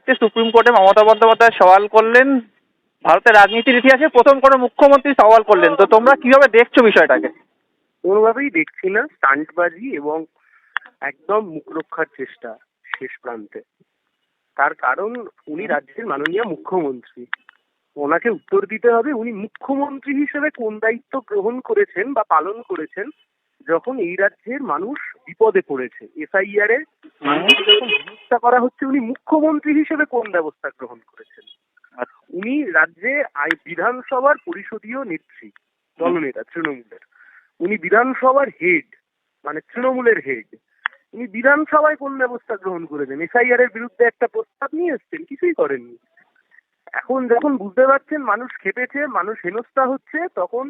আজকে সুপ্রিম কোর্টে মমতা বন্দ্যোপাধ্যায় সওয়াল করলেন, ভারতের রাজনীতির ইতিহাসে প্রথম কোনো মুখ্যমন্ত্রী সওয়াল করলেন, তো তোমরা কিভাবে দেখছো বিষয়টাকে? কোনোভাবেই দেখছি না, স্টান্টবাজি এবং একদম মুখ রক্ষার চেষ্টা শেষ প্রান্তে। তার কারণ উনি রাজ্যের মাননীয় মুখ্যমন্ত্রী, ওনাকে উত্তর দিতে হবে উনি মুখ্যমন্ত্রী হিসেবে কোন দায়িত্ব গ্রহণ করেছেন বা পালন করেছেন যখন এই রাজ্যের মানুষ বিপদে পড়েছে। এসআইআর এ মানুষকে যখন হত্যা করা হচ্ছে, উনি মুখ্যমন্ত্রী হিসেবে কোন ব্যবস্থা গ্রহণ করেছেন। উনি রাজ্যে বিধানসভার পরিষদীয় নেত্রী, দলনেতা তৃণমূলের। উনি বিধানসভার হেড, মানে তৃণমূলের হেড। উনি বিধানসভায় কোন ব্যবস্থা গ্রহণ করেছেন? এসআইআর এর বিরুদ্ধে একটা প্রস্তাব নিয়ে এসছেন, কিছুই করেননি। এখন যখন বুঝতে পারছেন মানুষ খেপেছে, মানুষ হেনস্থা হচ্ছে, তখন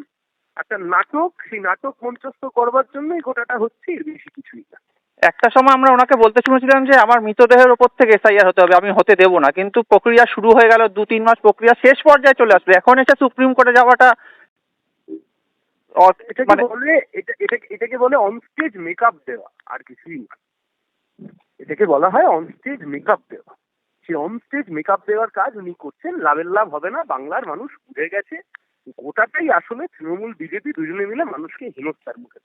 একটা নাটক, সেই নাটক মঞ্চস্থ করবার জন্যই গোটাটা হচ্ছে, এর বেশি কিছুই না। একটা সময় আমরা ওনাকে বলতে শুনেছিলাম যে আমার মৃতদেহের ওপর থেকে এসআইআর হতে হবে, আমি হতে দেবো না, কিন্তু প্রক্রিয়া শুরু হয়ে গেল, 2-3 মাস প্রক্রিয়া শেষ পর্যায়ে চলে আসবে, এখন এসে সুপ্রিম কোর্টে যাওয়াটা এটাকে বলে অনস্টেজ মেকআপ দেওয়া, আর কিছুই না। এটাকে বলা হয় অনস্টেজ মেকআপ দেওয়া। সেই অনস্টেজ মেকআপ দেওয়ার কাজ উনি করছেন। লাভের লাভ হবে না, বাংলার মানুষ বুঝে গেছে। গোটাটাই আসলে তৃণমূল বিজেপি দুজনে মিলে মানুষকে হেনস্থার মুখে।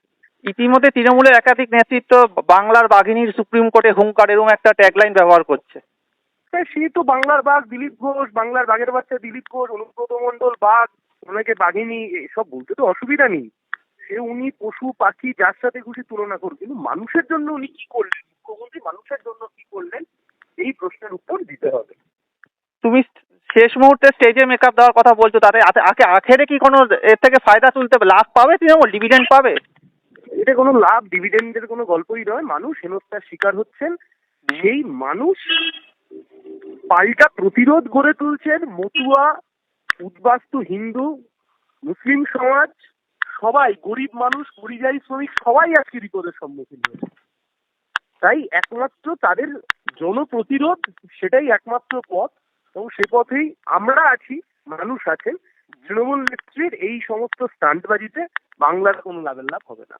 ইতিমধ্যে তৃণমূলের একাধিক নেতৃত্ব বাংলার বাঘিনীর সুপ্রিম কোর্টে হুঙ্কার এরকম একটা ট্যাগলাইন ব্যবহার করছে। সে তো বাংলার বাঘ দিলীপ ঘোষ, বাংলার বাঘের বাচ্চা দিলীপ ঘোষ, অনুব্রত মণ্ডল বাঘ, ওনাকে বাঘিনী, এসব বলতে তো অসুবিধা নেই। সে উনি পশু পাখি যার সাথে খুশি তুলনা করুন, কিন্তু মানুষের জন্য উনি কি করলেন, মুখ্যমন্ত্রী মানুষের জন্য কি করলেন, এই প্রশ্নের উত্তর দিতে হবে। তুমি শেষ মুহূর্তে স্টেজে মেকআপ দেওয়ার কথা বলছো, তাতে আখেরে কি কোনো এর থেকে ফায়দা তুলতে লাভ পাবে, তৃণমূল ডিভিডেন্ড পাবে? এটা কোনো লাভ ডিভিডেন্ডের কোনো গল্পই নয়। মানুষ হেনস্থার শিকার হচ্ছেন, সেই মানুষ পাল্টা প্রতিরোধ গড়ে তুলছেন। মতুয়া, উদ্বাস্তু হিন্দু, মুসলিম সমাজ, সবাই, গরিব মানুষ, পরিযায়ী শ্রমিক, সবাই আজকে বিপদের সম্মুখীন হয়েছে। তাই একমাত্র তাদের জনপ্রতিরোধ, সেটাই একমাত্র পথ, এবং সে পথেই আমরা আছি, মানুষ আছেন। তৃণমূল নেত্রীর এই সমস্ত স্টান্টবাজিতে বাংলার কোনো লাভের লাভ হবে না।